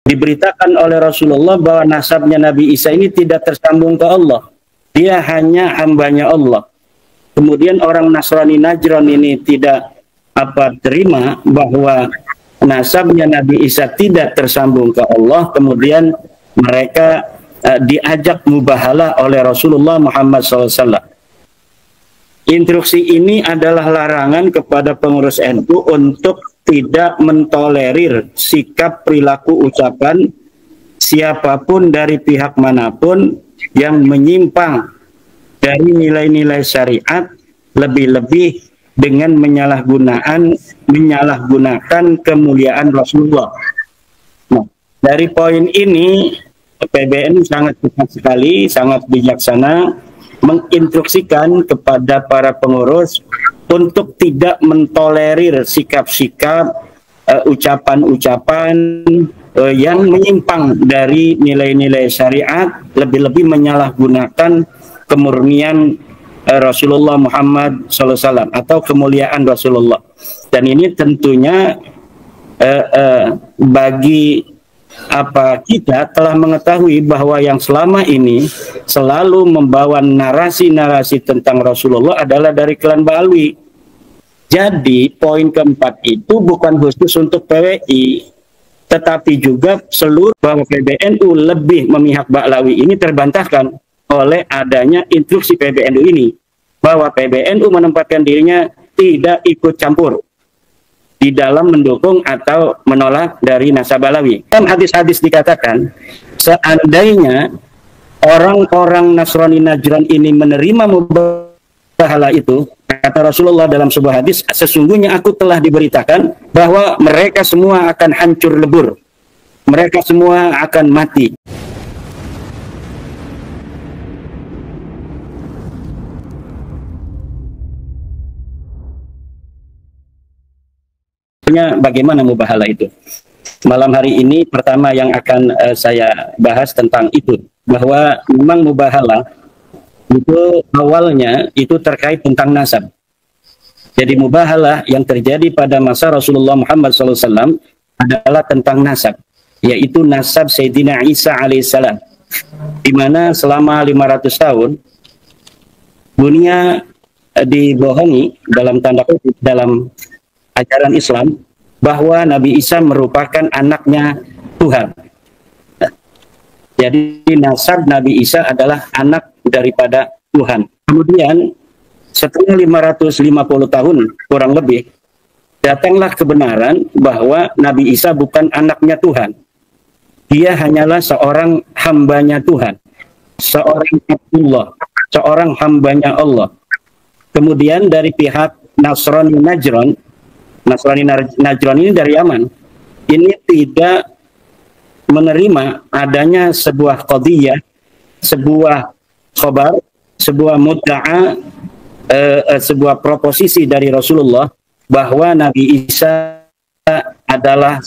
Diberitakan oleh Rasulullah bahwa nasabnya Nabi Isa ini tidak tersambung ke Allah. Dia hanya hambanya Allah. Kemudian orang Nasrani Najran ini tidak terima bahwa nasabnya Nabi Isa tidak tersambung ke Allah. Kemudian mereka diajak mubahalah oleh Rasulullah Muhammad SAW. Instruksi ini adalah larangan kepada pengurus NU untuk tidak mentolerir sikap, perilaku, ucapan siapapun dari pihak manapun yang menyimpang dari nilai-nilai syariat, lebih-lebih dengan menyalahgunakan kemuliaan Rasulullah. Nah, dari poin ini PBNU sangat tepat sekali, sangat bijaksana menginstruksikan kepada para pengurus untuk tidak mentolerir sikap-sikap, ucapan-ucapan yang menyimpang dari nilai-nilai syariat, lebih-lebih menyalahgunakan kemurnian Rasulullah Muhammad SAW atau kemuliaan Rasulullah. Dan ini tentunya bagi kita telah mengetahui bahwa yang selama ini selalu membawa narasi-narasi tentang Rasulullah adalah dari klan Ba'alwi. Jadi poin keempat itu bukan khusus untuk PWI, tetapi juga seluruh bahwa PBNU lebih memihak Ba'alawi ini terbantahkan oleh adanya instruksi PBNU ini, bahwa PBNU menempatkan dirinya tidak ikut campur di dalam mendukung atau menolak dari nasab Ba'alawi. Dalam hadis-hadis dikatakan, seandainya orang-orang Nasrani Najran ini menerima mubahalah itu, kata Rasulullah dalam sebuah hadis, sesungguhnya aku telah diberitakan bahwa mereka semua akan hancur lebur, mereka semua akan mati. Bagaimana mubahalah itu? Malam hari ini pertama yang akan saya bahas tentang itu, bahwa memang mubahalah itu awalnya itu terkait tentang nasab. Jadi mubahalah yang terjadi pada masa Rasulullah Muhammad SAW adalah tentang nasab, yaitu nasab Sayyidina Isa alaihissalam, di mana selama 500 tahun dunia dibohongi dalam tanda kutip dalam ajaran Islam bahwa Nabi Isa merupakan anaknya Tuhan. Jadi nasab Nabi Isa adalah anak daripada Tuhan. Kemudian setelah 550 tahun kurang lebih, datanglah kebenaran bahwa Nabi Isa bukan anaknya Tuhan. Dia hanyalah seorang hambanya Tuhan, seorang Abdullah, seorang hambanya Allah. Kemudian dari pihak Nasrani Najran ini dari Yaman, ini tidak menerima adanya sebuah qadiyah, sebuah khabar, sebuah mudda'a, sebuah proposisi dari Rasulullah bahwa Nabi Isa adalah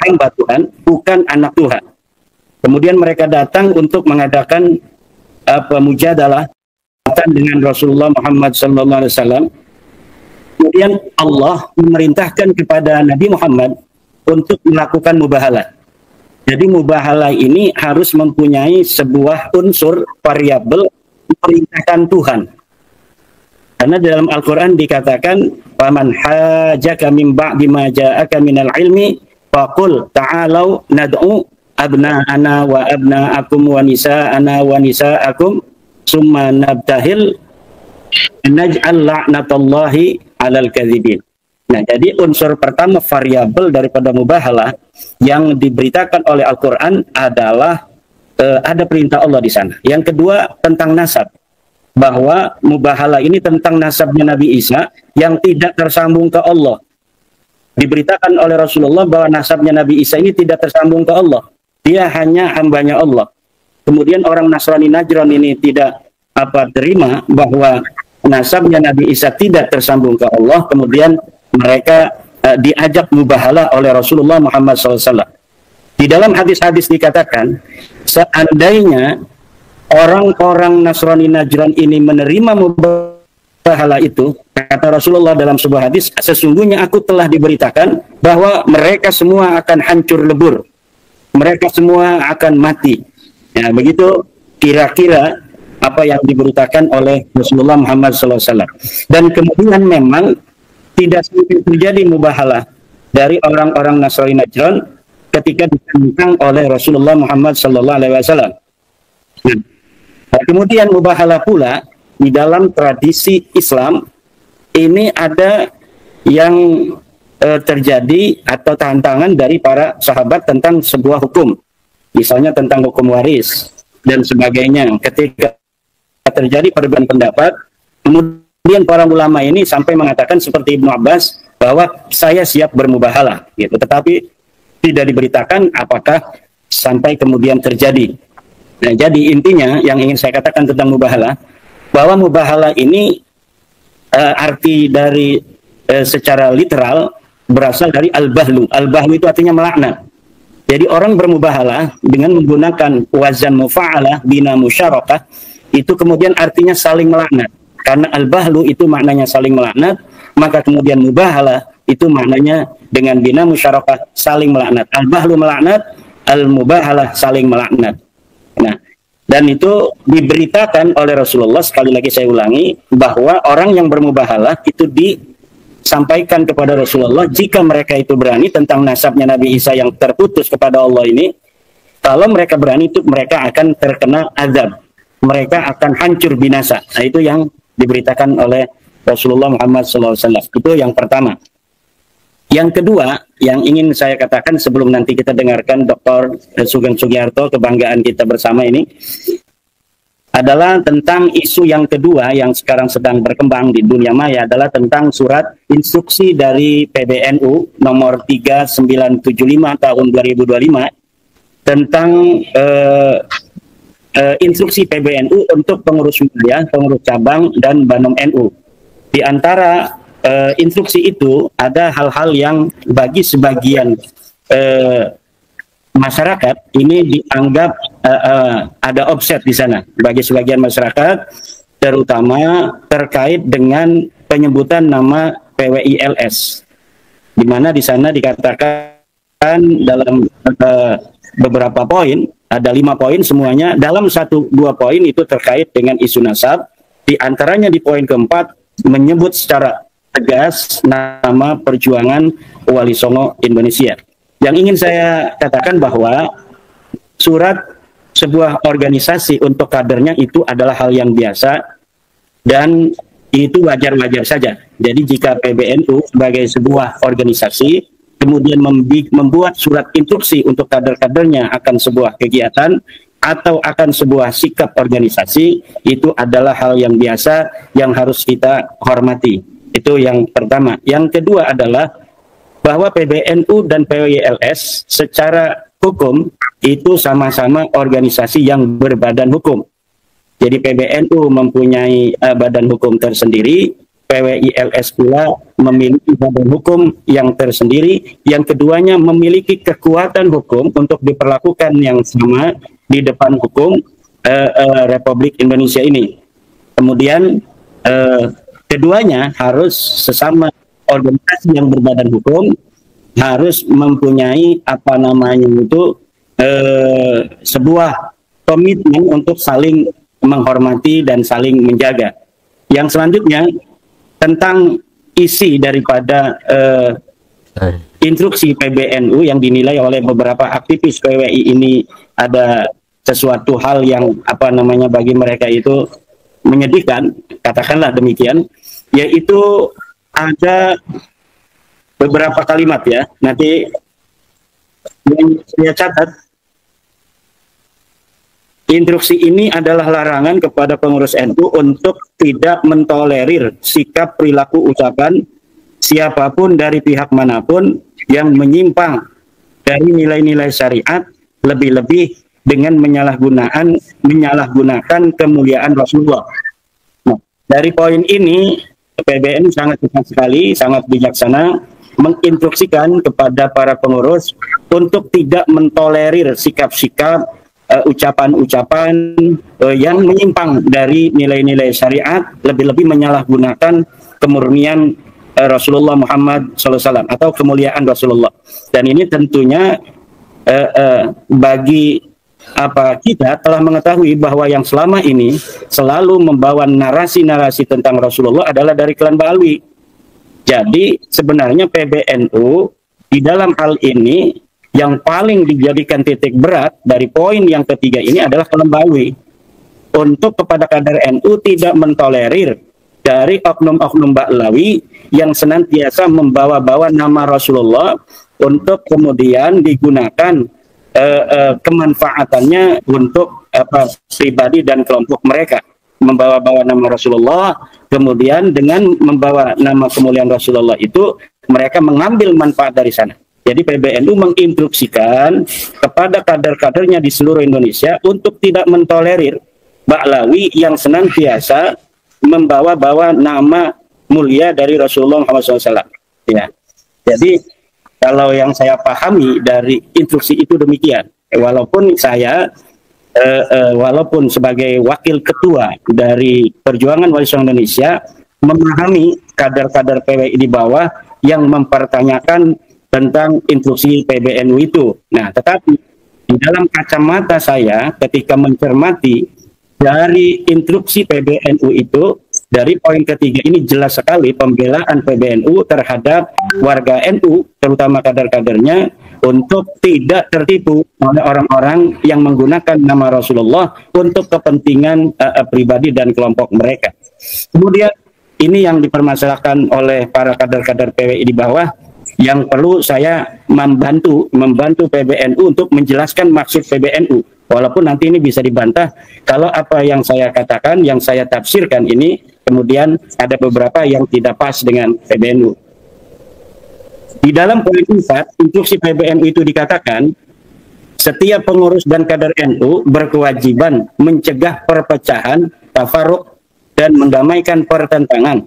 hamba Tuhan, bukan anak Tuhan. Kemudian mereka datang untuk mengadakan mujadalah dengan Rasulullah Muhammad SAW. Kemudian Allah memerintahkan kepada Nabi Muhammad untuk melakukan mubahalah. Jadi mubahalah ini harus mempunyai sebuah unsur variabel perintahkan Tuhan. Karena dalam Al-Quran dikatakan, "Faman hajaka min ba'di ma ja'aka minal ilmi faqul ta'alau nad'u abna'ana wa abna'akum wa nisa'ana wa nisa'akum summa nabtahil naj'al la'natallahi 'alal kadzibin." Nah, jadi unsur pertama variabel daripada mubahalah yang diberitakan oleh Al-Quran adalah ada perintah Allah di sana. Yang kedua tentang nasab, bahwa mubahalah ini tentang nasabnya Nabi Isa yang tidak tersambung ke Allah. Diberitakan oleh Rasulullah bahwa nasabnya Nabi Isa ini tidak tersambung ke Allah. Dia hanya hambanya Allah. Kemudian orang Nasrani Najran ini tidak terima bahwa nasabnya Nabi Isa tidak tersambung ke Allah. Kemudian mereka diajak mubahalah oleh Rasulullah Muhammad SAW. Di dalam hadis-hadis dikatakan, seandainya orang-orang Nasrani Najran ini menerima mubahalah itu, kata Rasulullah dalam sebuah hadis, sesungguhnya aku telah diberitakan bahwa mereka semua akan hancur lebur, mereka semua akan mati. Ya, begitu kira-kira apa yang diberitakan oleh Rasulullah Muhammad SAW. Dan kemudian memang tidak sampai terjadi mubahalah dari orang-orang Nasrani Najran ketika ditentang oleh Rasulullah Muhammad SAW. Nah, kemudian mubahalah pula di dalam tradisi Islam ini ada yang terjadi atau tantangan dari para sahabat tentang sebuah hukum, misalnya tentang hukum waris dan sebagainya. Ketika terjadi perbedaan pendapat, kemudian para ulama ini sampai mengatakan seperti Ibnu Abbas bahwa saya siap bermubahalah, gitu. Tetapi tidak diberitakan apakah sampai kemudian terjadi. Nah, jadi intinya yang ingin saya katakan tentang mubahalah, bahwa mubahalah ini arti dari secara literal berasal dari al-bahlu. Al-bahlu itu artinya melaknat. Jadi orang bermubahalah dengan menggunakan wazan mufa'alah bina musyarakah, itu kemudian artinya saling melaknat. Karena al-bahlu itu maknanya saling melaknat, maka kemudian mubahalah itu maknanya dengan bina musyarakah saling melaknat. Al-bahlu melaknat, al-mubahalah saling melaknat. Nah, dan itu diberitakan oleh Rasulullah, sekali lagi saya ulangi, bahwa orang yang bermubahalah itu disampaikan kepada Rasulullah jika mereka itu berani tentang nasabnya Nabi Isa yang terputus kepada Allah ini. Kalau mereka berani itu mereka akan terkena azab, mereka akan hancur binasa. Nah, itu yang diberitakan oleh Rasulullah Muhammad SAW. Itu yang pertama. Yang kedua, yang ingin saya katakan sebelum nanti kita dengarkan Dr. Sugeng Sugiharto, kebanggaan kita bersama ini, adalah tentang isu yang kedua yang sekarang sedang berkembang di dunia maya, adalah tentang surat instruksi dari PBNU nomor 3975 tahun 2025 tentang instruksi PBNU untuk pengurus wilayah, pengurus cabang, dan Banom NU. Di antara instruksi itu ada hal-hal yang bagi sebagian masyarakat ini dianggap ada offset di sana. Bagi sebagian masyarakat, terutama terkait dengan penyebutan nama PWILS, di mana di sana dikatakan dalam beberapa poin, ada 5 poin semuanya, dalam 1-2 poin itu terkait dengan isu nasab. Di antaranya di poin keempat menyebut secara tegas nama Perjuangan Wali Songo Indonesia. Yang ingin saya katakan bahwa surat sebuah organisasi untuk kadernya itu adalah hal yang biasa dan itu wajar-wajar saja. Jadi jika PBNU sebagai sebuah organisasi kemudian membuat surat instruksi untuk kader-kadernya akan sebuah kegiatan atau akan sebuah sikap organisasi, itu adalah hal yang biasa yang harus kita hormati. Itu yang pertama. Yang kedua adalah bahwa PBNU dan PWILS secara hukum itu sama-sama organisasi yang berbadan hukum. Jadi PBNU mempunyai badan hukum tersendiri, PWILS pula memiliki badan hukum yang tersendiri. Yang keduanya memiliki kekuatan hukum untuk diperlakukan yang sama di depan hukum Republik Indonesia ini. Kemudian keduanya harus sesama organisasi yang berbadan hukum, harus mempunyai apa namanya itu sebuah komitmen untuk saling menghormati dan saling menjaga. Yang selanjutnya tentang isi daripada instruksi PBNU yang dinilai oleh beberapa aktivis PWI ini ada sesuatu hal yang apa namanya bagi mereka itu menyedihkan, katakanlah demikian, yaitu ada beberapa kalimat ya, nanti yang saya catat. Instruksi ini adalah larangan kepada pengurus NU untuk tidak mentolerir sikap, perilaku, ucapan siapapun dari pihak manapun yang menyimpang dari nilai-nilai syariat, lebih-lebih dengan menyalahgunakan kemuliaan Rasulullah. Nah, dari poin ini PBNU sangat tepat sekali, sangat bijaksana menginstruksikan kepada para pengurus untuk tidak mentolerir sikap-sikap, ucapan-ucapan yang menyimpang dari nilai-nilai syariat, lebih-lebih menyalahgunakan kemurnian Rasulullah Muhammad SAW atau kemuliaan Rasulullah. Dan ini tentunya bagi kita telah mengetahui bahwa yang selama ini selalu membawa narasi-narasi tentang Rasulullah adalah dari klan Ba'alwi. Jadi sebenarnya PBNU di dalam hal ini yang paling dijadikan titik berat dari poin yang ketiga ini adalah klan Ba'alwi. Untuk kepada kader NU tidak mentolerir dari oknum-oknum Ba'alwi yang senantiasa membawa-bawa nama Rasulullah untuk kemudian digunakan kemanfaatannya untuk pribadi dan kelompok mereka, membawa-bawa nama Rasulullah, kemudian dengan membawa nama kemuliaan Rasulullah itu mereka mengambil manfaat dari sana. Jadi PBNU menginstruksikan kepada kader-kadernya di seluruh Indonesia untuk tidak mentolerir Ba'alawi yang senantiasa membawa-bawa nama mulia dari Rasulullah SAW. Ya. Jadi kalau yang saya pahami dari instruksi itu demikian, walaupun saya walaupun sebagai wakil ketua dari Perjuangan Wali Songo Indonesia memahami kader-kader PWI di bawah yang mempertanyakan tentang instruksi PBNU itu. Nah, tetapi di dalam kacamata saya ketika mencermati dari instruksi PBNU itu, dari poin ketiga ini jelas sekali pembelaan PBNU terhadap warga NU, terutama kader-kadernya, untuk tidak tertipu oleh orang-orang yang menggunakan nama Rasulullah untuk kepentingan pribadi dan kelompok mereka. Kemudian ini yang dipermasalahkan oleh para kader-kader PWI di bawah, yang perlu saya membantu PBNU untuk menjelaskan maksud PBNU. Walaupun nanti ini bisa dibantah kalau apa yang saya katakan, yang saya tafsirkan ini kemudian ada beberapa yang tidak pas dengan PBNU. Di dalam poin 4, instruksi PBNU itu dikatakan, setiap pengurus dan kader NU berkewajiban mencegah perpecahan, tafarruq, dan mendamaikan pertentangan,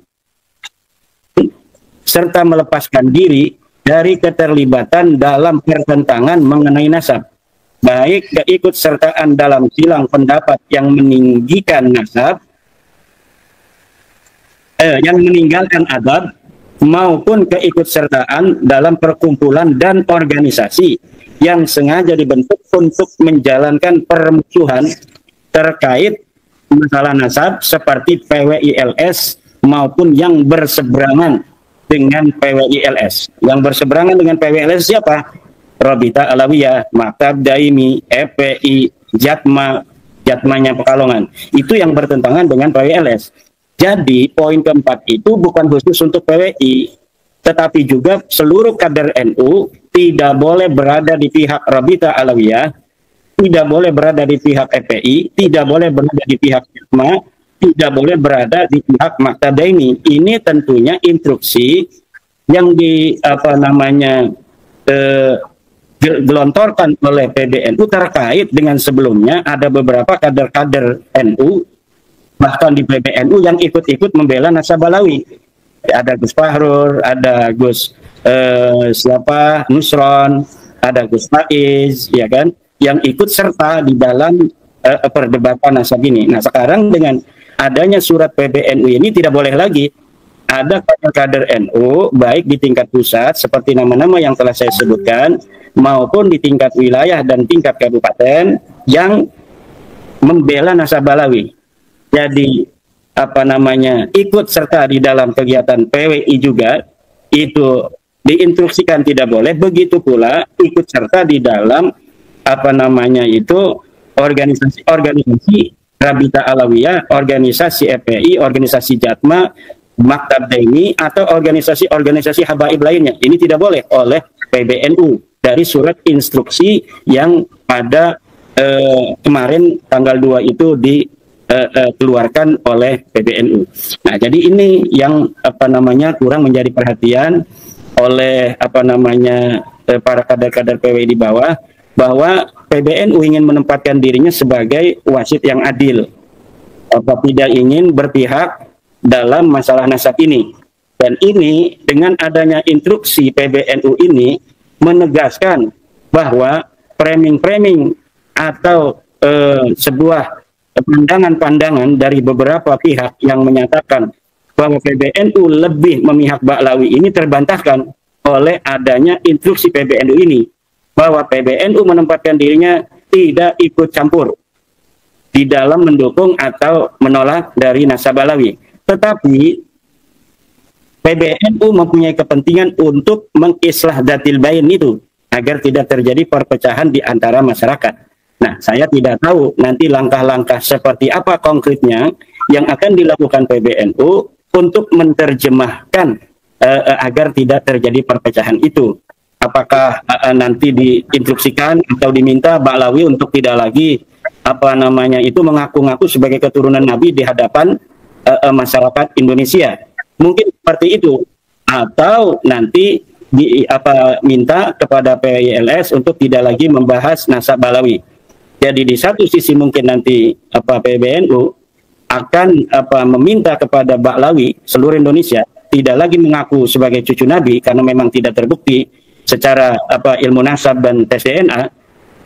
serta melepaskan diri dari keterlibatan dalam pertentangan mengenai nasab, baik keikutsertaan dalam silang pendapat yang meninggikan nasab, yang meninggalkan adab, maupun keikutsertaan dalam perkumpulan dan organisasi yang sengaja dibentuk untuk menjalankan permusuhan terkait masalah nasab seperti PWILS maupun yang berseberangan dengan PWILS. Yang berseberangan dengan PWILS siapa? Rabita Alawiyah, Maktab Daimi, FPI, Jatmanya Pekalongan. Itu yang bertentangan dengan PWILS. Jadi poin keempat itu bukan khusus untuk PWI, tetapi juga seluruh kader NU tidak boleh berada di pihak Rabita Alawiyah, tidak boleh berada di pihak FPI, tidak boleh berada di pihak Jatma, tidak boleh berada di pihak Maktab Daimi. Ini tentunya instruksi yang gelontorkan oleh PBNU terkait dengan sebelumnya ada beberapa kader-kader NU bahkan di PBNU yang ikut-ikut membela nasab Ba'alawi. Ada Gus Fahrur, ada Gus Nusron, ada Gus Faiz, ya kan, yang ikut serta di dalam perdebatan nasab ini. Nah, sekarang dengan adanya surat PBNU ini tidak boleh lagi ada kader-kader NU baik di tingkat pusat seperti nama-nama yang telah saya sebutkan maupun di tingkat wilayah dan tingkat kabupaten yang membela nasab Ba'alawi. Jadi ikut serta di dalam kegiatan PWI juga itu diinstruksikan tidak boleh. Begitu pula ikut serta di dalam organisasi Rabita Alawiyah, organisasi FPI, organisasi Jatma, Maktab Daimi, atau organisasi-organisasi habaib lainnya. Ini tidak boleh oleh PBNU dari surat instruksi yang pada kemarin tanggal 2 itu dikeluarkan oleh PBNU. Nah, jadi ini yang kurang menjadi perhatian oleh para kader-kader PWI di bawah, bahwa PBNU ingin menempatkan dirinya sebagai wasit yang adil, tidak ingin berpihak dalam masalah nasab ini. Dan ini dengan adanya instruksi PBNU ini menegaskan bahwa framing-framing atau sebuah pandangan-pandangan dari beberapa pihak yang menyatakan bahwa PBNU lebih memihak Ba'alawi ini terbantahkan oleh adanya instruksi PBNU ini. bahwa PBNU menempatkan dirinya tidak ikut campur di dalam mendukung atau menolak dari nasab Alawi. Tetapi PBNU mempunyai kepentingan untuk mengislah datil bain itu agar tidak terjadi perpecahan di antara masyarakat. Nah, saya tidak tahu nanti langkah-langkah seperti apa konkretnya yang akan dilakukan PBNU untuk menerjemahkan agar tidak terjadi perpecahan itu. Apakah nanti diinstruksikan atau diminta Ba'lawi untuk tidak lagi mengaku-ngaku sebagai keturunan Nabi di hadapan masyarakat Indonesia? Mungkin seperti itu, atau nanti minta kepada PYLS untuk tidak lagi membahas nasab Ba'lawi. Jadi di satu sisi mungkin nanti PBNU akan meminta kepada Ba'lawi seluruh Indonesia tidak lagi mengaku sebagai cucu Nabi karena memang tidak terbukti secara ilmu nasab dan tes DNA.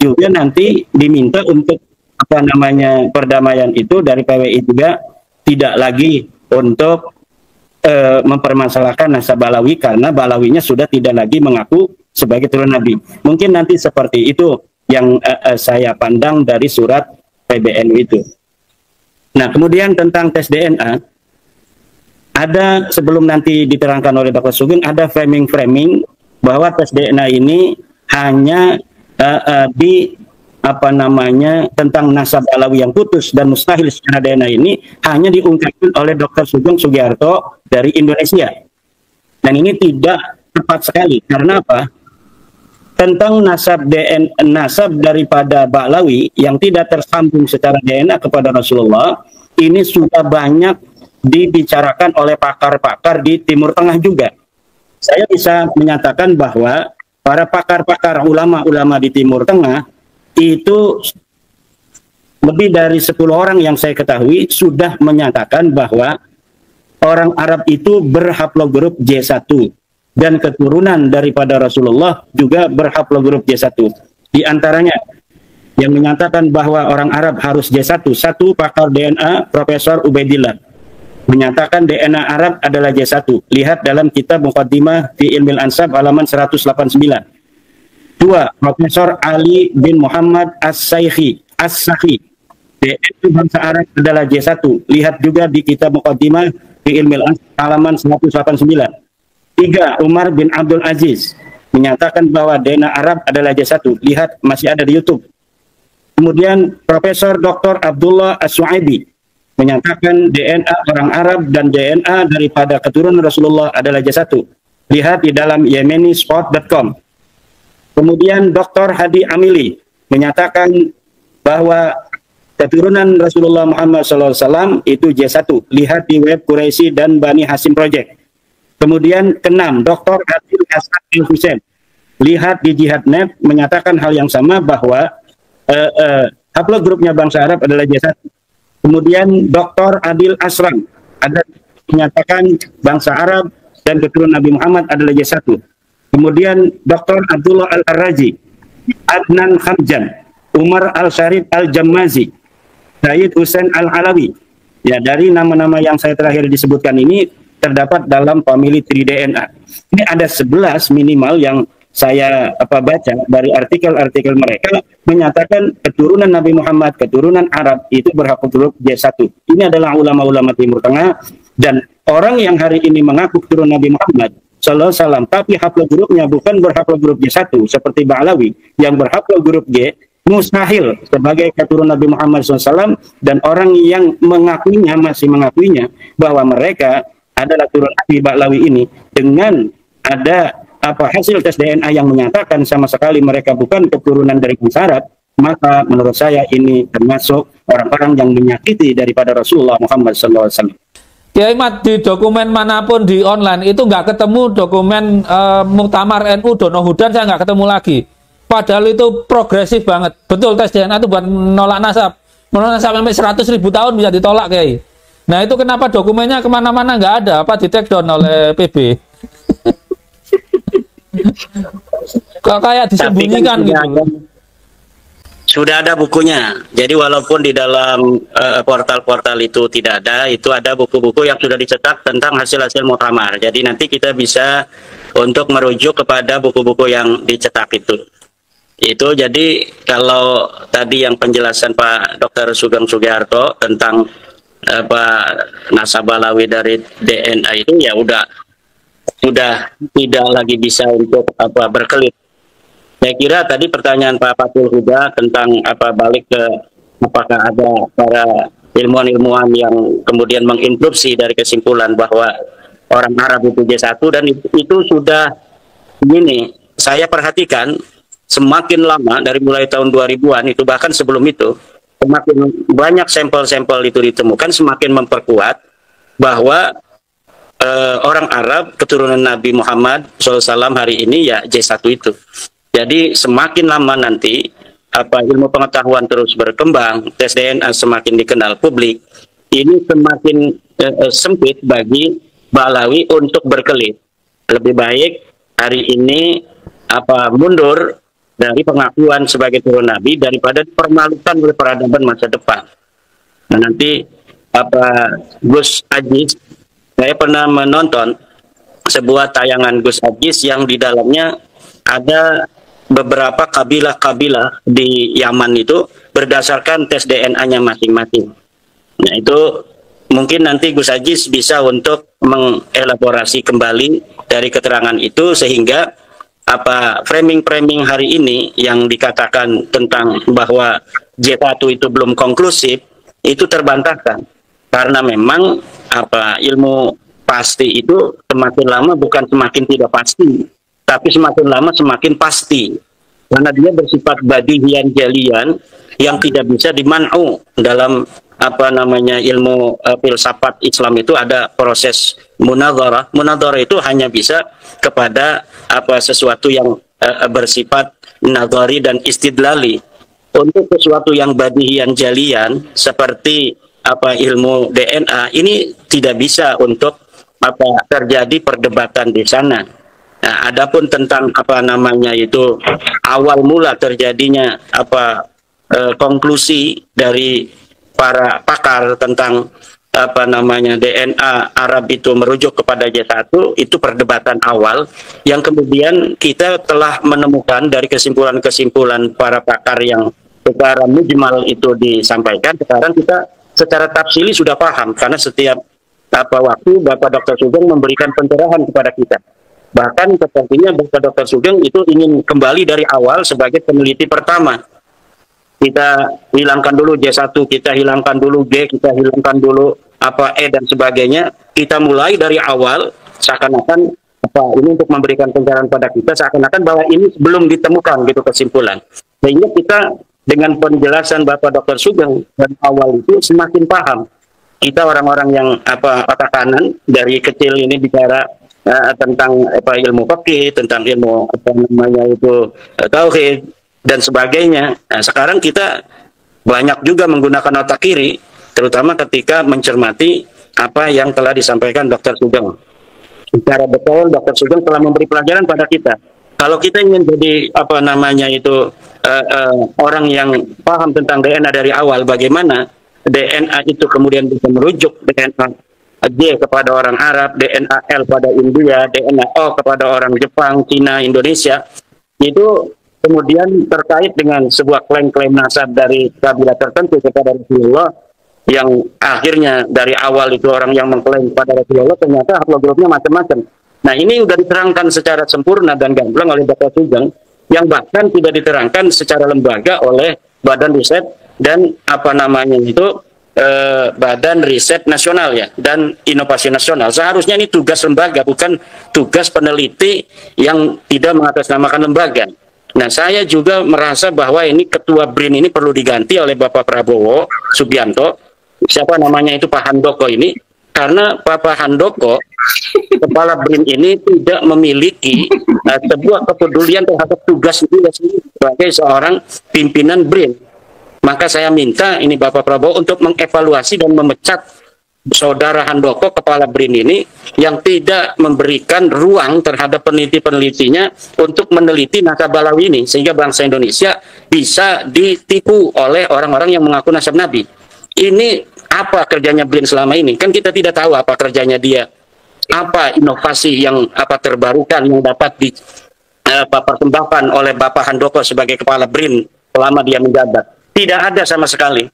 Juga nanti diminta untuk perdamaian itu dari PWI juga tidak lagi untuk mempermasalahkan nasab Ba'lawi karena Ba'lawinya sudah tidak lagi mengaku sebagai turun Nabi. Mungkin nanti seperti itu yang saya pandang dari surat PBNU itu. Nah, kemudian tentang tes DNA, ada sebelum nanti diterangkan oleh Dr. Sugeng, ada framing-framing bahwa tes DNA ini hanya tentang nasab Ba'lawi yang putus dan mustahil secara DNA ini hanya diungkapkan oleh Dr. Sugeng Sugiharto dari Indonesia. Dan ini tidak tepat sekali. Karena apa? Tentang nasab daripada Ba'lawi yang tidak tersambung secara DNA kepada Rasulullah, ini sudah banyak dibicarakan oleh pakar-pakar di Timur Tengah juga. Saya bisa menyatakan bahwa para pakar-pakar ulama-ulama di Timur Tengah itu lebih dari 10 orang yang saya ketahui sudah menyatakan bahwa orang Arab itu berhaplogrup J1 dan keturunan daripada Rasulullah juga berhaplogrup J1. Di antaranya yang menyatakan bahwa orang Arab harus J1, satu pakar DNA Profesor Ubaidillah menyatakan DNA Arab adalah J1. Lihat dalam kitab Muqaddimah fi Ilmil Ansab halaman 189. Dua, Profesor Ali bin Muhammad As-Sakhi, DNA bangsa Arab adalah J1. Lihat juga di kitab Muqaddimah fi Ilmil Ansab halaman 189. Tiga, Umar bin Abdul Aziz menyatakan bahwa DNA Arab adalah J1. Lihat, masih ada di YouTube. Kemudian Profesor Dr. Abdullah As-Suaibi menyatakan DNA orang Arab dan DNA daripada keturunan Rasulullah adalah J1. Lihat di dalam yemenisport.com. Kemudian Dr. Hadi Amili menyatakan bahwa keturunan Rasulullah Muhammad SAW itu J1. Lihat di web Quraisy dan Bani Hasim Project. Kemudian keenam, Dr. Adil Hasan Al-Husain. Lihat di Jihad.net menyatakan hal yang sama bahwa haplogrupnya bangsa Arab adalah J1. Kemudian Dr. Adil Asram ada menyatakan bangsa Arab dan keturunan Nabi Muhammad adalah J1. Kemudian Dr. Abdullah Al-Arraji, Adnan Khamjan, Umar Al-Sharif Al-Jammazi, Said Hussein Al-Alawi. Ya, dari nama-nama yang saya terakhir disebutkan ini terdapat dalam family tree DNA. Ini ada 11 minimal yang saya baca dari artikel-artikel mereka menyatakan keturunan Nabi Muhammad, keturunan Arab itu berhaplogrup J1. Ini adalah ulama-ulama Timur Tengah dan orang yang hari ini mengaku keturunan Nabi Muhammad Sallallahu Alaihi Wasallam, tapi haplogrupnya bukan berhaplogrup J1 seperti Ba'lawi yang berhaplogrup J, mustahil sebagai keturunan Nabi Muhammad SAW, dan orang yang mengakuinya masih mengakuinya bahwa mereka adalah keturunan Nabi Ba'lawi ini dengan ada hasil tes DNA yang menyatakan sama sekali mereka bukan keturunan dari bangsa Arab, maka menurut saya ini termasuk orang-orang yang menyakiti daripada Rasulullah Muhammad SAW. Ya Imat, di dokumen manapun di online itu nggak ketemu dokumen Muktamar NU Dono Hudan, saya nggak ketemu lagi. Padahal itu progresif banget. Betul, tes DNA itu buat menolak nasab. Menolak nasab sampai 100.000 tahun bisa ditolak, Kiai. Nah itu kenapa dokumennya kemana-mana nggak ada? Apa di take down oleh PB? Kok kayak disembunyikan gitu. Sudah ada bukunya. Jadi walaupun di dalam portal-portal itu tidak ada, itu ada buku-buku yang sudah dicetak tentang hasil-hasil muktamar. Jadi nanti kita bisa untuk merujuk kepada buku-buku yang dicetak itu. Itu jadi kalau tadi yang penjelasan Pak Dr. Sugeng Sugiharto tentang apa nasabah Balawi dari DNA itu ya sudah tidak lagi bisa untuk apa berkelit. Saya kira tadi pertanyaan Pak Fatul Huda tentang apa balik ke apakah ada para ilmuwan-ilmuwan yang kemudian menginterupsi dari kesimpulan bahwa orang Arab itu J1 dan itu sudah begini, saya perhatikan semakin lama dari mulai tahun 2000-an itu bahkan sebelum itu semakin banyak sampel-sampel itu ditemukan semakin memperkuat bahwa orang Arab keturunan Nabi Muhammad SAW hari ini ya J1 itu. Jadi semakin lama nanti apa ilmu pengetahuan terus berkembang, tes DNA semakin dikenal publik, ini semakin sempit bagi Balawi untuk berkelit. Lebih baik hari ini apa mundur dari pengakuan sebagai turun Nabi daripada dipermalukan oleh peradaban masa depan. Nah nanti apa Gus Ajis, saya pernah menonton sebuah tayangan Gus Ajis yang di dalamnya ada beberapa kabilah-kabilah di Yaman itu berdasarkan tes DNA-nya masing-masing. Nah itu mungkin nanti Gus Ajis bisa untuk mengelaborasi kembali dari keterangan itu sehingga apa framing-framing hari ini yang dikatakan tentang bahwa J1 itu belum konklusif itu terbantahkan karena memang apa ilmu pasti itu semakin lama bukan semakin tidak pasti tapi semakin lama semakin pasti karena dia bersifat badihian jalian yang tidak bisa diman'u dalam apa namanya ilmu filsafat Islam itu ada proses munadharah. Munadharah itu hanya bisa kepada apa sesuatu yang bersifat nadhari dan istidlali. Untuk sesuatu yang badihian jalian seperti apa ilmu DNA ini tidak bisa untuk apa terjadi perdebatan di sana. Nah, adapun tentang apa namanya itu awal mula terjadinya apa konklusi dari para pakar tentang apa namanya DNA Arab itu merujuk kepada J1 itu perdebatan awal yang kemudian kita telah menemukan dari kesimpulan-kesimpulan para pakar yang secara mujmal itu disampaikan. Sekarang kita secara tafsili sudah paham karena setiap apa waktu Bapak Dr. Sugeng memberikan pencerahan kepada kita. Bahkan sepertinya Bapak Dr. Sugeng itu ingin kembali dari awal sebagai peneliti pertama. Kita hilangkan dulu J1, kita hilangkan dulu G, kita hilangkan dulu apa E dan sebagainya. Kita mulai dari awal seakan-akan apa ini untuk memberikan pencerahan pada kita seakan-akan bahwa ini belum ditemukan gitu kesimpulan. Sehingga kita dengan penjelasan Bapak Dr. Sugeng dari awal itu semakin paham. Kita orang-orang yang apa patah kanan dari kecil ini bicara tentang apa ilmu fikih, tentang ilmu apa namanya itu tauhid dan sebagainya. Nah, sekarang kita banyak juga menggunakan otak kiri, terutama ketika mencermati apa yang telah disampaikan Dr. Sugeng. Secara betul Dr. Sugeng telah memberi pelajaran pada kita. Kalau kita ingin jadi apa namanya itu orang yang paham tentang DNA dari awal, bagaimana DNA itu kemudian bisa merujuk DNA J kepada orang Arab, DNA L pada India, DNA O kepada orang Jepang, Cina, Indonesia, itu kemudian terkait dengan sebuah klaim-klaim nasab dari kabilah tertentu kepada Rasulullah yang akhirnya dari awal itu orang yang mengklaim kepada Rasulullah ternyata haplogrupnya macam-macam. Nah ini sudah diterangkan secara sempurna dan gamblang oleh Dr. Sugeng yang bahkan tidak diterangkan secara lembaga oleh Badan Riset dan apa namanya itu Badan Riset Nasional ya dan Inovasi Nasional. Seharusnya ini tugas lembaga bukan tugas peneliti yang tidak mengatasnamakan lembaga. Nah saya juga merasa bahwa ini ketua BRIN ini perlu diganti oleh Bapak Prabowo Subianto, siapa namanya itu Pak Handoko ini, karena Pak Handoko kepala BRIN ini tidak memiliki sebuah kepedulian terhadap tugas dia sebagai seorang pimpinan BRIN. Maka saya minta ini Bapak Prabowo untuk mengevaluasi dan memecat Saudara Handoko kepala BRIN ini yang tidak memberikan ruang terhadap peneliti-penelitinya untuk meneliti nasab Balawi ini sehingga bangsa Indonesia bisa ditipu oleh orang-orang yang mengaku nasab Nabi. Ini apa kerjanya BRIN selama ini? Kan kita tidak tahu apa kerjanya dia. Apa inovasi yang apa terbarukan yang dapat persembahkan oleh Bapak Handoko sebagai kepala BRIN selama dia menjabat. Tidak ada sama sekali.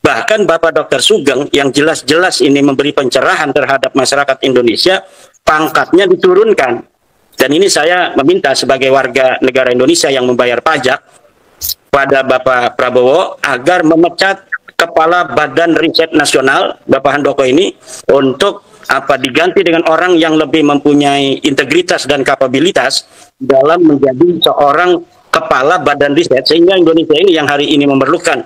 Bahkan Bapak Dr. Sugeng yang jelas-jelas ini memberi pencerahan terhadap masyarakat Indonesia, pangkatnya diturunkan. Dan ini saya meminta sebagai warga negara Indonesia yang membayar pajak pada Bapak Prabowo agar memecat Kepala Badan Riset Nasional, Bapak Handoko ini, untuk diganti dengan orang yang lebih mempunyai integritas dan kapabilitas dalam menjadi seorang kepala badan riset, sehingga Indonesia ini yang hari ini memerlukan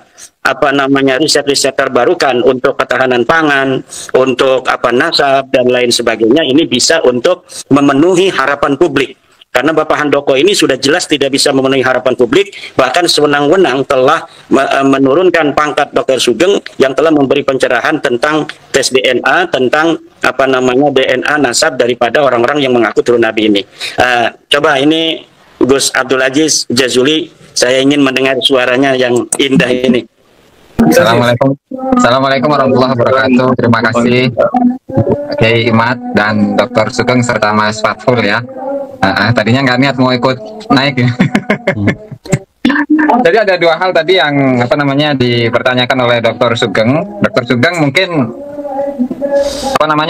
riset-riset terbarukan untuk ketahanan pangan, untuk nasab dan lain sebagainya, ini bisa untuk memenuhi harapan publik. Karena Bapak Handoko ini sudah jelas tidak bisa memenuhi harapan publik, bahkan sewenang-wenang telah menurunkan pangkat Dr. Sugeng yang telah memberi pencerahan tentang tes DNA, tentang DNA nasab daripada orang-orang yang mengaku turun Nabi ini. Coba ini Gus Abdul Aziz Jazuli, saya ingin mendengar suaranya yang indah ini. Assalamualaikum. Assalamualaikum warahmatullahi wabarakatuh. Terima kasih Kiai Imad dan Dr. Sugeng serta Mas Fathul ya. Tadinya nggak niat mau ikut naik ya. Jadi ada dua hal tadi yang dipertanyakan oleh Dr. Sugeng. Dr. Sugeng mungkin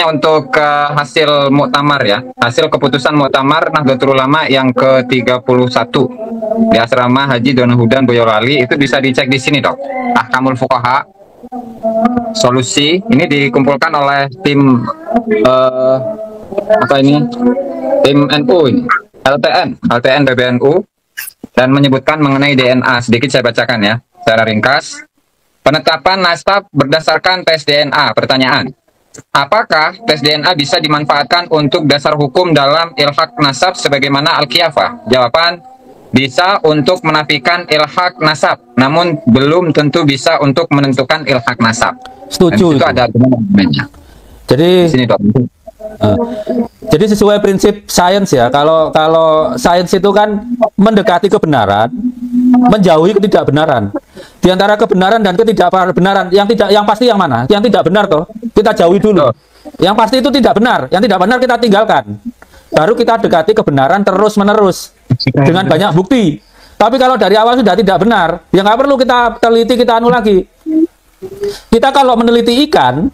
untuk hasil muktamar ya, hasil keputusan muktamar Nahdlatul Ulama yang ke-31 di Asrama Haji Donohudan Boyolali, itu bisa dicek di sini, Dok. Ahkamul Fuqaha solusi ini dikumpulkan oleh tim tim NU ini, LTN PBNU, dan menyebutkan mengenai DNA. Sedikit saya bacakan ya secara ringkas. Penetapan nasab berdasarkan tes DNA. Pertanyaan: apakah tes DNA bisa dimanfaatkan untuk dasar hukum dalam ilhaq nasab sebagaimana Al-Qiyafah? Jawaban: bisa untuk menafikan ilhaq nasab, namun belum tentu bisa untuk menentukan ilhaq nasab. Setuju. Itu ada argumennya. Jadi sini, Dok. Jadi sesuai prinsip sains ya, kalau sains itu kan mendekati kebenaran, menjauhi ketidakbenaran. Di antara kebenaran dan ketidakbenaran, yang pasti yang mana? Yang tidak benar toh, kita jauhi dulu. Yang pasti itu tidak benar, yang tidak benar kita tinggalkan. Baru kita dekati kebenaran terus-menerus dengan banyak bukti. Tapi kalau dari awal sudah tidak benar, ya nggak perlu kita teliti, kita anu lagi. Kita kalau meneliti ikan,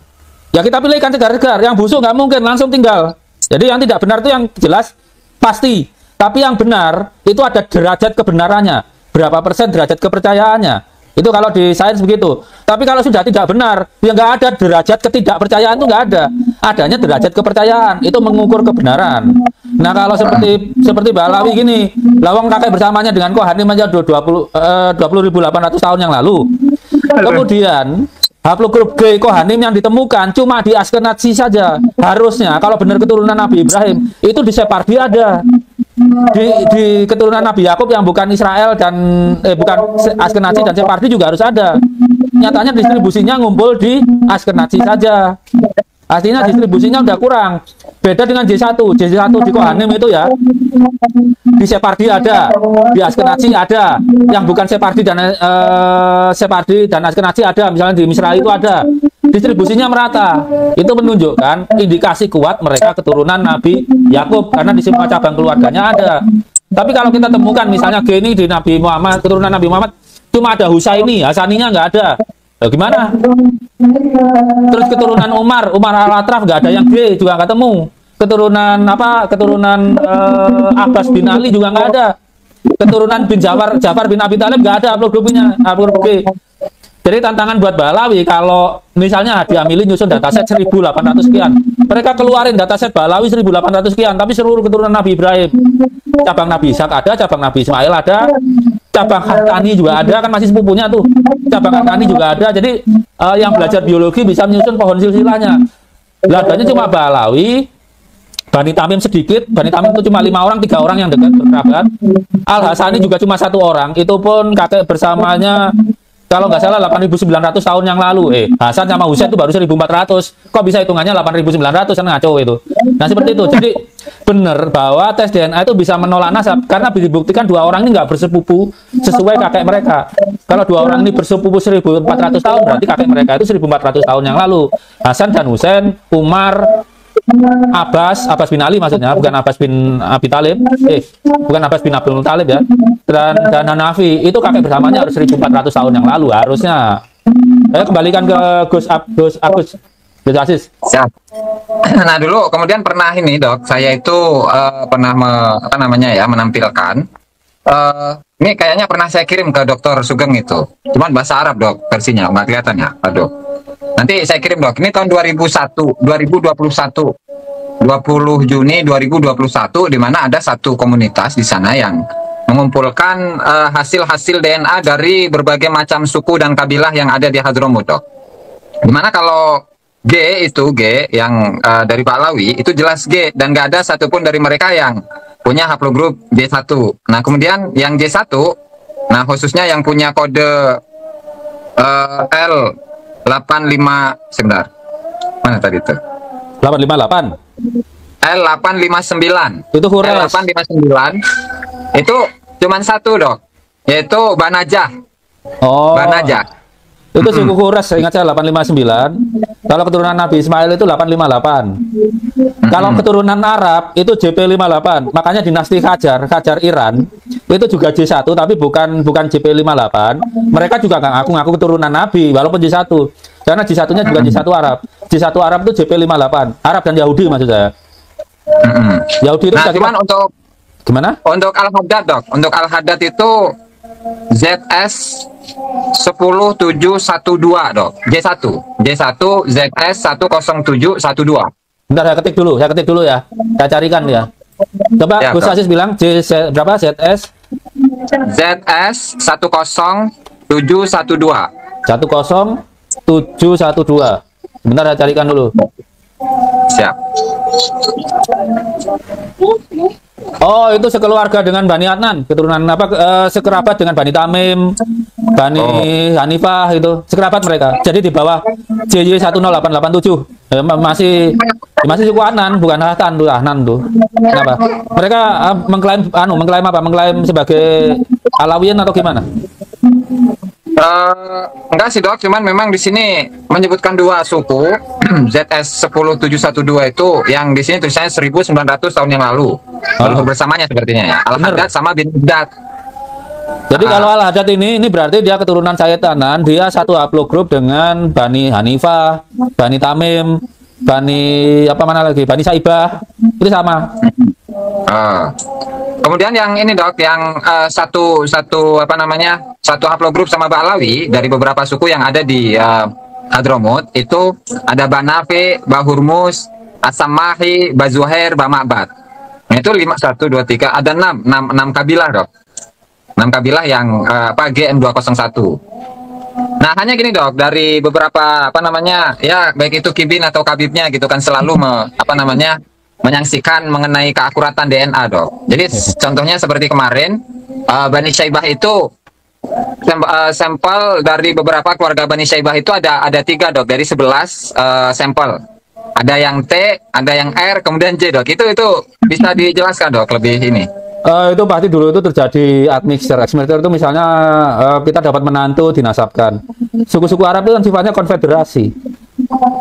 ya kita pilih ikan segar-segar, yang busuk nggak mungkin langsung tinggal. Jadi yang tidak benar itu yang jelas pasti. Tapi yang benar itu ada derajat kebenarannya, berapa persen derajat kepercayaannya. Itu kalau di sains begitu. Tapi kalau sudah tidak benar, ya nggak ada derajat ketidakpercayaan, itu nggak ada. Adanya derajat kepercayaan, itu mengukur kebenaran. Nah kalau seperti Mbak Alawi gini, lawang kakek bersamanya dengan Kohanim aja 20.800 tahun yang lalu. Kemudian haplogrup G Kohanim yang ditemukan cuma di Askenazi saja. Harusnya kalau benar keturunan Nabi Ibrahim, itu di Separdi ada. Di keturunan Nabi Yakub yang bukan Israel dan bukan Askenazi dan Separdi juga harus ada. Nyatanya distribusinya ngumpul di Askenazi saja. Artinya distribusinya udah kurang. Beda dengan J1 di Kohanim itu ya. Di Separdi ada, di Askenazi ada, yang bukan Separdi dan Askenazi ada, misalnya di Misra itu ada. Distribusinya merata. Itu menunjukkan indikasi kuat mereka keturunan Nabi Yakub karena di semua cabang keluarganya ada. Tapi kalau kita temukan misalnya geni di Nabi Muhammad, keturunan Nabi Muhammad cuma ada Husaini, Hasaninya nggak ada. Nah, gimana? Terus keturunan Umar Al-Atraf nggak ada, yang G juga nggak temu. Keturunan Abbas bin Ali juga nggak ada. Keturunan bin Ja'far bin Abi Thalib nggak ada haplogrupinya, haplogrup G. Jadi tantangan buat Balawi kalau misalnya Hadi Amili nyusun dataset 1.800 sekian. Mereka keluarin dataset Balawi 1.800 sekian, tapi seluruh keturunan Nabi Ibrahim. Cabang Nabi Ishak ada, cabang Nabi Ismail ada, cabang Haqqani juga ada, kan masih sepupunya tuh. Cabang Haqqani juga ada. Jadi yang belajar biologi bisa menyusun pohon silsilahnya. Beladanya cuma Balawi, Bani Tamim sedikit, Bani Tamim itu cuma 5 orang, 3 orang yang dekat berkerabat. Al-Hasani juga cuma 1 orang, itu pun kakek bersamanya kalau nggak salah 8.900 tahun yang lalu. Hasan sama Husain itu baru 1.400. Kok bisa hitungannya 8.900, kan ngaco itu. Nah seperti itu. Jadi benar bahwa tes DNA itu bisa menolak nasab karena dibuktikan 2 orang ini nggak bersepupu sesuai kakek mereka. Kalau 2 orang ini bersepupu 1.400 tahun, berarti kakek mereka itu 1.400 tahun yang lalu. Hasan dan Husain, Umar, Abbas bin Ali maksudnya, bukan Abbas bin Abi Thalib, bukan Abbas bin Abdul Muthalib ya, dan Hanafi itu kakek bersamanya harus 1400 tahun yang lalu harusnya. Saya kembalikan ke Gus Aziz. Siap. Nah dulu kemudian pernah ini dok, saya itu pernah menampilkan. Ini kayaknya pernah saya kirim ke Dokter Sugeng itu, cuman bahasa Arab dok, versinya nggak kelihatan ya. Aduh. Nanti saya kirim dok. Ini tahun 2021, 20 Juni 2021, di mana ada satu komunitas di sana yang mengumpulkan hasil-hasil DNA dari berbagai macam suku dan kabilah yang ada di Hadramut dok. Dimana kalau G yang dari Pahlawi itu jelas G, dan nggak ada satupun dari mereka yang punya haplogrup J1. Nah kemudian yang J1, nah khususnya yang punya kode L85, sebentar, mana tadi itu? 858. L859. Itu Hures. L859 itu cuman satu dok, yaitu Banajah. Oh. Banajah. Itu suku Hures, ingat saya 859. Kalau keturunan Nabi Ismail itu 858. Kalau keturunan Arab itu JP58. Makanya dinasti Qajar Iran itu juga J1 tapi bukan JP58. Mereka juga nggak ngaku keturunan Nabi walaupun J1. Karena J1-nya juga J1 Arab. J1 Arab itu JP58. Arab dan Yahudi maksud saya. Yahudi itu cuman untuk gimana? Untuk Al-Haddad dok, untuk Al-Haddad itu ZS 10712 dok, J1 ZS 10712. Bentar saya ketik dulu ya. Saya carikan ya. Coba ya, Gus Aziz bilang berapa ZS? ZS 10712. 10712. Bentar saya carikan dulu. Siap. Oh, itu sekeluarga dengan Bani Adnan, keturunan sekerabat dengan Bani Tamim, Bani Hanifah, itu sekerabat mereka. Jadi di bawah JY 10887. Masih suku Adnan, bukan Ahnan tuh. Kenapa? Mereka mengklaim apa? Mengklaim sebagai Alawiyin atau gimana? Enggak sih dok, cuman memang di sini menyebutkan dua suku. ZS 10712 itu yang di sini tulisannya 1900 tahun yang lalu. Bersamanya sepertinya ya. Al-Haddad sama bin Haddad. Jadi kalau Al-Haddad ini berarti dia keturunan Sayyid Adnan, dia satu haplogrup dengan Bani Hanifah, Bani Tamim, Bani Bani Saibah. Itu sama. Kemudian yang ini dok, yang satu haplogrup sama Ba'alawi dari beberapa suku yang ada di Hadramut itu ada Banafi, Bahurmus, As-Samahi, Bazuhair, Bama'bad. Nah, itu 5, 1, 2, 3, ada 6 kabilah dok. 6 kabilah yang GM201. Nah hanya gini dok, dari beberapa ya baik itu Kibin atau Kabibnya gitu kan selalu menyaksikan mengenai keakuratan DNA dok. Jadi contohnya seperti kemarin Bani Syaibah itu sampel dari beberapa keluarga Bani Syaibah itu ada 3 dok, dari 11 sampel. Ada yang T, ada yang R, kemudian J dok. Itu bisa dijelaskan dok lebih ini. Itu pasti dulu itu terjadi admixture. Admixture itu misalnya kita dapat menantu dinasabkan. Suku-suku Arab itu kan sifatnya konfederasi.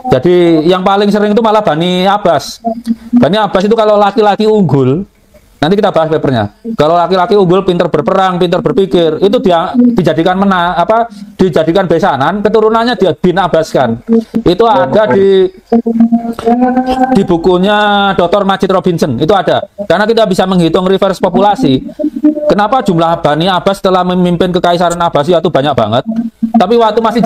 Jadi yang paling sering itu malah Bani Abbas. Bani Abbas itu kalau laki-laki unggul, nanti kita bahas papernya. Kalau laki-laki unggul, pinter berperang, pinter berpikir, itu dia dijadikan dijadikan besanan, keturunannya dia bin Abbaskan. Itu ada di bukunya Dr. Majid Robinson. Itu ada. Karena kita bisa menghitung reverse populasi. Kenapa jumlah Bani Abbas setelah memimpin Kekaisaran Abbasiyah itu banyak banget? Tapi waktu masih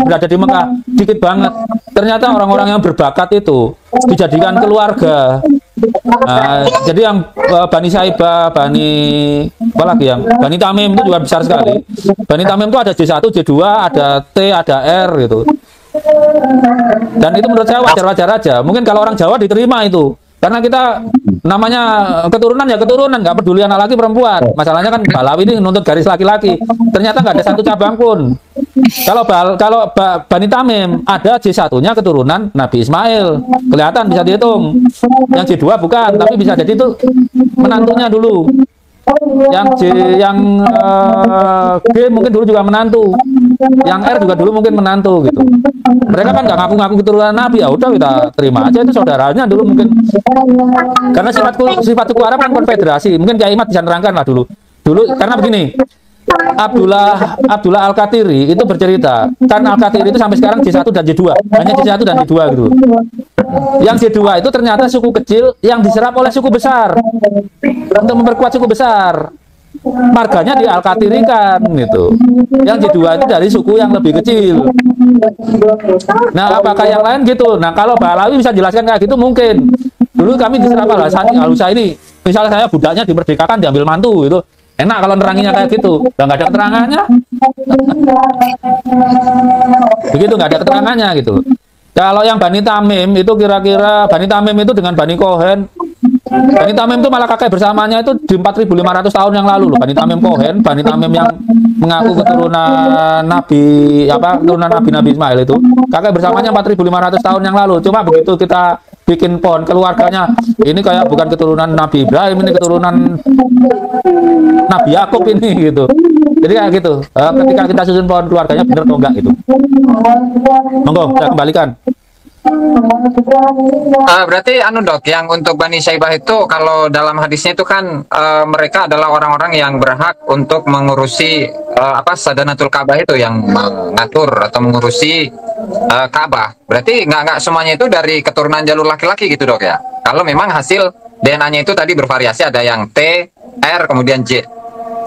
berada di Mekah dikit banget. Ternyata orang-orang yang berbakat itu dijadikan keluarga. Nah, jadi yang Bani Saibah, Bani Tamim itu juga besar sekali. Bani Tamim itu ada J1, J2, ada T, ada R gitu. Dan itu menurut saya wajar-wajar aja. Mungkin kalau orang Jawa diterima itu. Karena kita namanya keturunan ya keturunan, nggak peduli anak laki perempuan. Masalahnya kan Balawi ini nuntut garis laki-laki. Ternyata nggak ada satu cabang pun. Kalau Bani Tamim ada J1-nya keturunan Nabi Ismail. Kelihatan bisa dihitung. Yang J2 bukan, tapi bisa jadi itu menantunya dulu. G mungkin dulu juga menantu, yang R juga dulu mungkin menantu gitu. Mereka kan nggak ngaku-ngaku keturunan Nabi, ya udah kita terima aja itu saudaranya dulu mungkin. Karena sifat suku Arab kan konfederasi. Mungkin Kiai Imad bisa nerangkan lah dulu. Karena begini, Abdullah Al-Katiri itu bercerita, kan Al-Katiri itu sampai sekarang J1 dan J2, hanya J1 dan J2 gitu. Yang J2 itu ternyata suku kecil yang diserap oleh suku besar untuk memperkuat suku besar. Marganya di Al-Katiri kan gitu. Yang J2 itu dari suku yang lebih kecil. Nah, apakah yang lain gitu? Nah, kalau Balawi bisa jelaskan kayak gitu mungkin. Dulu kami diserap Al-Husa ini, misalnya saya budaknya dimerdekakan diambil mantu gitu. Enak kalau neranginya kayak gitu, nggak ada keterangannya. Begitu, nggak ada keterangannya gitu. Kalau yang Bani Tamim itu kira-kira Bani Tamim itu dengan Bani Kohen. Bani Tamim itu malah kakek bersamanya itu di 4.500 tahun yang lalu loh. Bani Tamim Kohen, Bani Tamim yang mengaku keturunan Nabi Ismail itu. Kakek bersamanya 4.500 tahun yang lalu. Cuma begitu kita bikin pohon keluarganya, ini kayak bukan keturunan Nabi Ibrahim, ini keturunan Nabi Yakub ini gitu. Jadi kayak gitu. Ketika kita susun pohon keluarganya benar atau enggak gitu. Monggo, saya kembalikan. Berarti Dok, yang untuk Bani Syaibah itu kalau dalam hadisnya itu kan mereka adalah orang-orang yang berhak untuk mengurusi Sadanatul Ka'bah itu, yang mengatur atau mengurusi Ka'bah. Berarti nggak semuanya itu dari keturunan jalur laki-laki gitu Dok ya? Kalau memang hasil DNA-nya itu tadi bervariasi, ada yang T, R, kemudian J.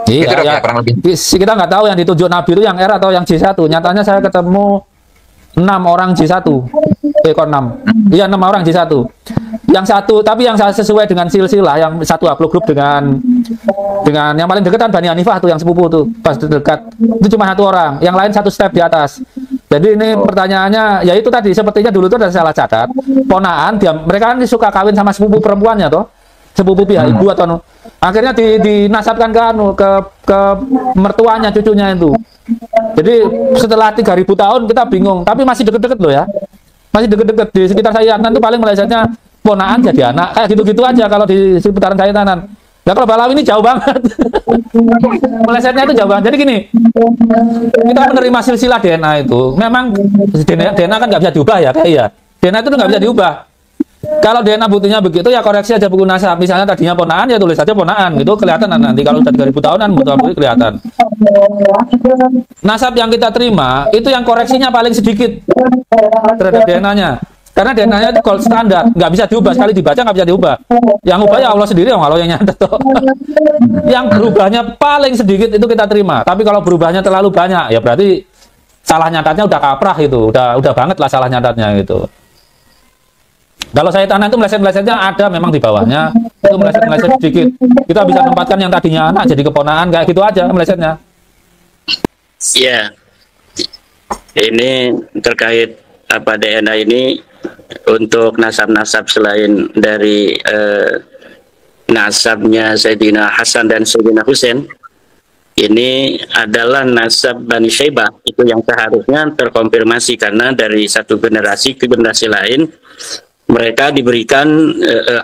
Iya, gitu Dok ya, kurang lebih. Kita nggak tahu yang ditunjuk Nabi itu yang R atau yang J1. Nyatanya saya ketemu 6 orang J1. 6. Iya, 6 orang J1. Yang satu, tapi yang saya sesuai dengan silsilah, yang satu haplogrup dengan yang paling dekat kan Bani Hanifah tuh, yang sepupu tuh, pas dekat. Itu cuma 1 orang, yang lain 1 step di atas. Jadi ini pertanyaannya, ya itu tadi, sepertinya dulu itu ada salah catat. Ponaan, mereka kan suka kawin sama sepupu perempuannya toh. Sepupu pihak ibu atau akhirnya dinasabkan ke mertuanya, cucunya itu. Jadi setelah 3.000 tahun kita bingung, tapi masih deket-deket loh ya. Masih deket-deket di sekitar Sayatanan itu paling melesetnya ponaan jadi anak. Kayak gitu-gitu aja kalau di seputaran Sayatanan. Ya kalau Balawi ini jauh banget. Melesetnya itu jauh banget. Jadi gini, kita menerima silsilah DNA itu. Memang DNA kan nggak bisa diubah ya, kayak ya. DNA itu nggak bisa diubah. Kalau DNA buktinya begitu ya koreksi aja buku nasab. Misalnya tadinya ponaan ya tulis aja ponaan, gitu kelihatan nanti kalau udah 3.000 tahunan betul-betul kelihatan. Nasab yang kita terima itu yang koreksinya paling sedikit terhadap DNA-nya. Karena DNA-nya itu gold standar, nggak bisa diubah, sekali dibaca nggak bisa diubah. Yang ubah ya Allah sendiri, Allah yang nyatet. Yang berubahnya paling sedikit itu kita terima. Tapi kalau berubahnya terlalu banyak ya berarti salah nyatatnya udah kaprah itu, udah banget lah salah nyatatnya gitu. Kalau Sayatanan itu meleset-melesetnya ada memang di bawahnya, itu meleset-meleset sedikit. Kita bisa tempatkan yang tadinya anak jadi keponaan, kayak gitu aja melesetnya. Ya, ini terkait DNA ini untuk nasab-nasab selain dari nasabnya Sayyidina Hasan dan Sayyidina Husain. Ini adalah nasab Bani Syaibah, itu yang seharusnya terkonfirmasi karena dari satu generasi ke generasi lain mereka diberikan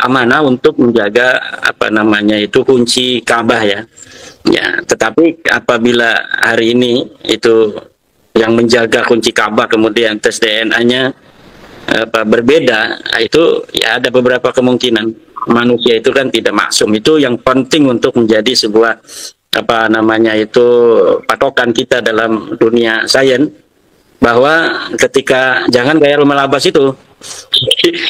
amanah untuk menjaga kunci Ka'bah ya. Ya, tetapi apabila hari ini itu yang menjaga kunci Ka'bah kemudian tes DNA-nya berbeda, itu ya ada beberapa kemungkinan. Manusia itu kan tidak maksum. Itu yang penting untuk menjadi sebuah patokan kita dalam dunia sains, bahwa ketika jangan kayak rumah labas itu.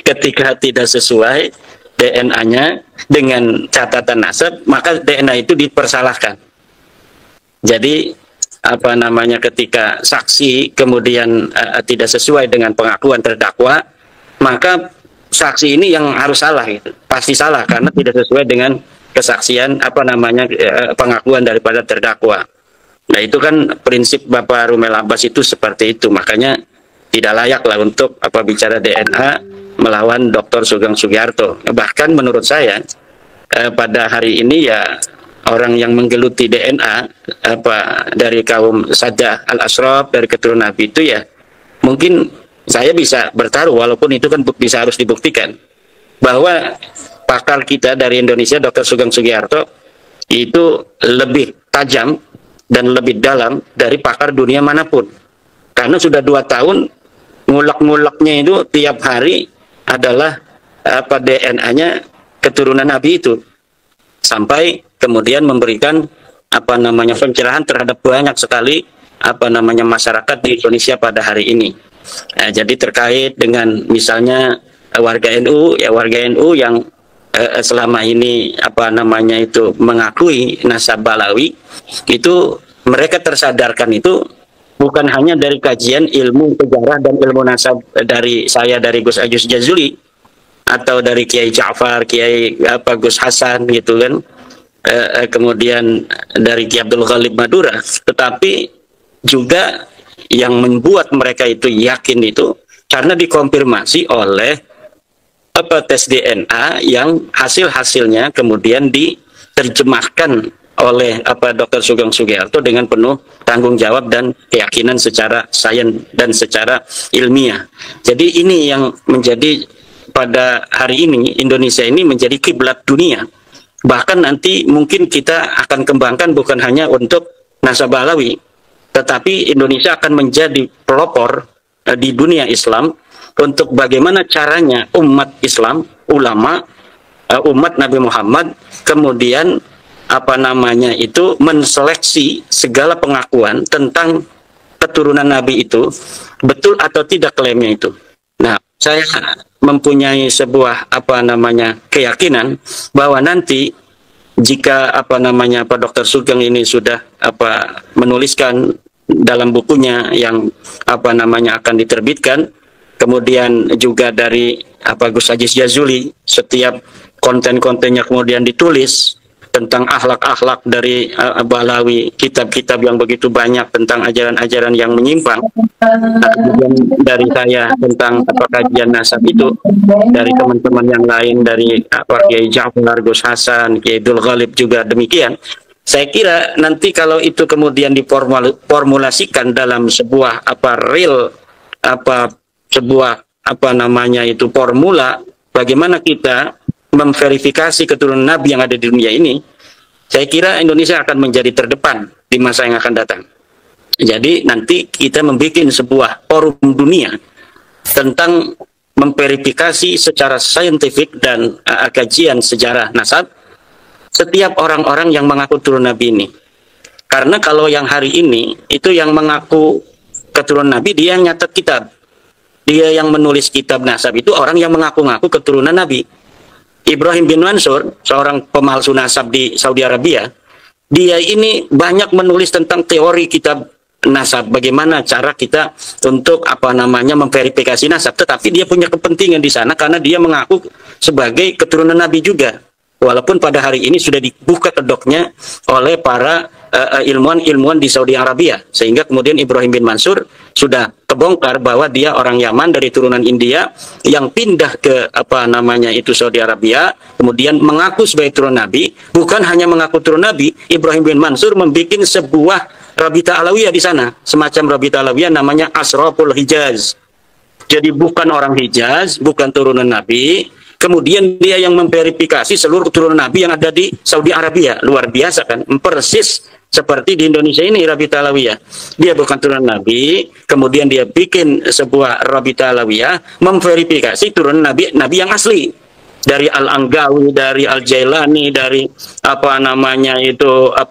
Ketika tidak sesuai DNA-nya dengan catatan nasab, maka DNA itu dipersalahkan. Jadi ketika saksi kemudian tidak sesuai dengan pengakuan terdakwa, maka saksi ini yang harus salah gitu. Pasti salah karena tidak sesuai dengan kesaksian pengakuan daripada terdakwa. Nah, itu kan prinsip Bapak Rumel Abbas itu seperti itu. Makanya tidak layak lah untuk bicara DNA melawan Dr. Sugeng Sugiharto. Bahkan menurut saya pada hari ini ya orang yang menggeluti DNA dari kaum Sajjah Al-Ashraf dari keturunan Nabi itu ya mungkin saya bisa bertaruh, walaupun itu kan bisa harus dibuktikan, bahwa pakar kita dari Indonesia Dr. Sugeng Sugiharto itu lebih tajam dan lebih dalam dari pakar dunia manapun. Karena sudah 2 tahun ngulek-nguleknya itu tiap hari adalah DNA-nya keturunan Nabi itu. Sampai kemudian memberikan pencerahan terhadap banyak sekali masyarakat di Indonesia pada hari ini. Jadi terkait dengan misalnya warga NU, warga NU yang selama ini mengakui nasab Balawi, itu mereka tersadarkan itu bukan hanya dari kajian ilmu sejarah dan ilmu nasab dari Gus Ajus Jazuli atau dari Kiai Ja'far, Kiai Gus Hasan gitu kan, kemudian dari Kiai Abdul Ghalib Madura, tetapi juga yang membuat mereka itu yakin itu karena dikonfirmasi oleh tes DNA yang hasil-hasilnya kemudian diterjemahkan oleh Dr. Sugeng Sugiharto dengan penuh tanggung jawab dan keyakinan secara sains dan secara ilmiah. Jadi ini yang menjadi pada hari ini Indonesia ini menjadi kiblat dunia. Bahkan nanti mungkin kita akan kembangkan bukan hanya untuk nasab Balawi, tetapi Indonesia akan menjadi pelopor di dunia Islam untuk bagaimana caranya umat Islam, ulama, umat Nabi Muhammad kemudian menseleksi segala pengakuan tentang keturunan Nabi itu betul atau tidak klaimnya itu. Nah, saya mempunyai sebuah keyakinan bahwa nanti jika Pak Dr. Sugeng ini sudah menuliskan dalam bukunya yang akan diterbitkan, kemudian juga dari Gus Ajis Jazuli setiap konten-kontennya kemudian ditulis tentang akhlak-akhlak dari Balawi, kitab-kitab yang begitu banyak tentang ajaran-ajaran yang menyimpang. Nah, kemudian dari saya tentang kajian nasab itu, dari teman-teman yang lain, dari Kiai Ja'far, Gus Hasan, Kiai Abdul Ghalib juga demikian. Saya kira nanti kalau itu kemudian diformulasikan dalam sebuah formula bagaimana kita memverifikasi keturunan Nabi yang ada di dunia ini, saya kira Indonesia akan menjadi terdepan di masa yang akan datang. Jadi nanti kita membuat sebuah forum dunia tentang memverifikasi secara saintifik dan kajian sejarah nasab setiap orang-orang yang mengaku turun Nabi ini. Karena kalau yang hari ini itu yang mengaku keturunan Nabi, dia yang nyatet kitab, dia yang menulis kitab nasab itu orang yang mengaku-ngaku keturunan Nabi. Ibrahim bin Mansur, seorang pemalsu nasab di Saudi Arabia, dia ini banyak menulis tentang teori kitab nasab, bagaimana cara kita untuk memverifikasi nasab, tetapi dia punya kepentingan di sana karena dia mengaku sebagai keturunan Nabi juga. Walaupun pada hari ini sudah dibuka kedoknya oleh para ilmuwan-ilmuwan di Saudi Arabia, sehingga kemudian Ibrahim bin Mansur sudah kebongkar bahwa dia orang Yaman dari turunan India yang pindah ke Saudi Arabia, kemudian mengaku sebagai turun Nabi. Bukan hanya mengaku turun Nabi, Ibrahim bin Mansur membuat sebuah Rabita Alawiyah di sana, semacam Rabita Alawiyah namanya Asraful Hijaz. Jadi bukan orang Hijaz, bukan turunan Nabi. Kemudian dia yang memverifikasi seluruh keturunan Nabi yang ada di Saudi Arabia. Luar biasa kan? Persis seperti di Indonesia ini Rabita Alawiyah. Dia bukan turunan Nabi, kemudian dia bikin sebuah Rabita Alawiyah memverifikasi turunan Nabi yang asli. Dari Al-Anggawi, dari Al-Jailani, dari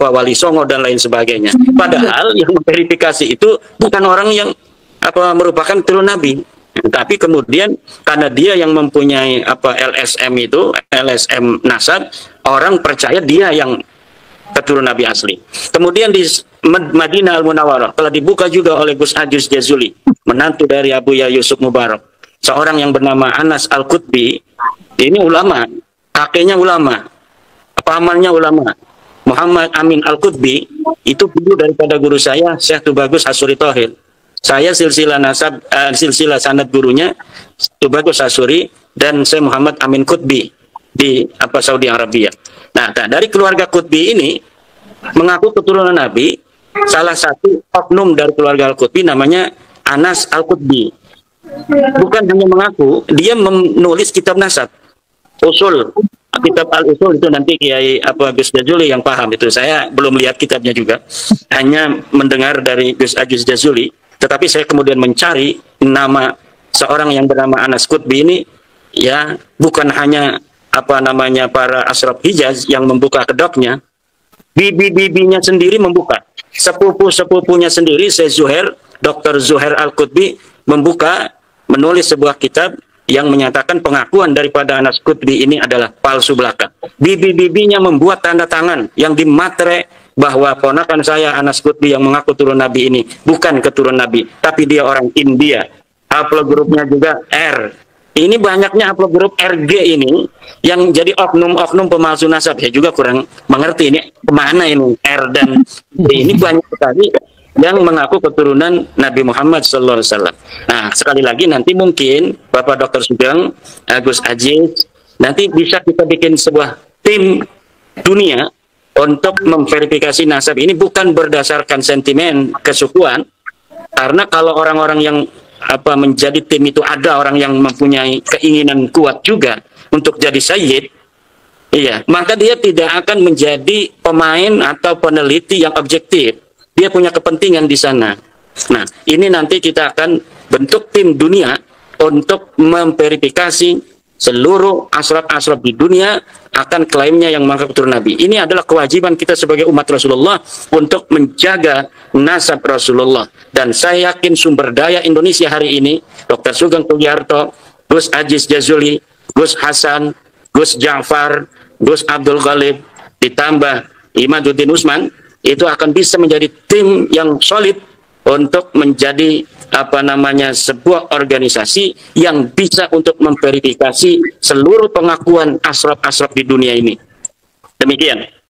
Wali Songo dan lain sebagainya. Padahal yang memverifikasi itu bukan orang yang merupakan turun Nabi. Tapi kemudian karena dia yang mempunyai LSM nasab, orang percaya dia yang keturunan Nabi asli. Kemudian di Madinah Al-Munawwarah telah dibuka juga oleh Gus Ajus Jazuli, menantu dari Abu Ya Yusuf Mubarak, seorang yang bernama Anas Al-Qutbi. Ini ulama, kakeknya ulama, pamannya ulama. Muhammad Amin Al-Qutbi itu guru daripada guru saya, Syekh Tubagus Hasuri Thohir. Saya silsilah sanad gurunya Tubagus Hasuri dan saya Muhammad Amin Qutbi di Saudi Arabia. Nah, dari keluarga Qutbi ini mengaku keturunan Nabi. Salah satu oknum dari keluarga Al-Qutbi namanya Anas Al-Qutbi. Bukan hanya mengaku, dia menulis kitab nasab, usul kitab Al-Usul itu nanti Kiai Gus Jazuli yang paham itu. Saya belum lihat kitabnya juga, hanya mendengar dari Gus Aziz Jazuli. Tetapi saya kemudian mencari nama seorang yang bernama Anas Qutbi ini, ya bukan hanya para Ashraf Hijaz yang membuka kedoknya, bibi-bibinya sendiri membuka, sepupu-sepupunya sendiri, Dr. Zuhair Al-Qutbi menulis sebuah kitab yang menyatakan pengakuan daripada Anas Qutbi ini adalah palsu belaka. Bibi-bibinya membuat tanda tangan yang dimatre bahwa ponakan saya Anas Qutbi yang mengaku turun Nabi ini bukan keturunan Nabi, tapi dia orang India. Upload grupnya juga R. Ini banyaknya upload grup RG ini yang jadi oknum-oknum pemalsu nasab. Saya juga kurang mengerti ini kemana ini R dan D. Ini banyak sekali yang mengaku keturunan Nabi Muhammad SAW. Nah, sekali lagi nanti mungkin Bapak Dr. Sugeng, Gus Aziz, nanti bisa kita bikin sebuah tim dunia untuk memverifikasi nasab ini bukan berdasarkan sentimen kesukuan, karena kalau orang-orang yang menjadi tim itu ada orang yang mempunyai keinginan kuat juga untuk jadi sayyid, iya, maka dia tidak akan menjadi pemain atau peneliti yang objektif. Dia punya kepentingan di sana. Nah, ini nanti kita akan bentuk tim dunia untuk memverifikasi seluruh asraf-asraf di dunia akan klaimnya yang mengaku keturunan Nabi. Ini adalah kewajiban kita sebagai umat Rasulullah untuk menjaga nasab Rasulullah. Dan saya yakin sumber daya Indonesia hari ini, Dr. Sugeng Tugiarto, Gus Aziz Jazuli, Gus Hasan, Gus Ja'far, Gus Abdul Ghalib, ditambah Imaduddin Usman, itu akan bisa menjadi tim yang solid untuk menjadi sebuah organisasi yang bisa untuk memverifikasi seluruh pengakuan asraf-asraf di dunia ini. Demikian.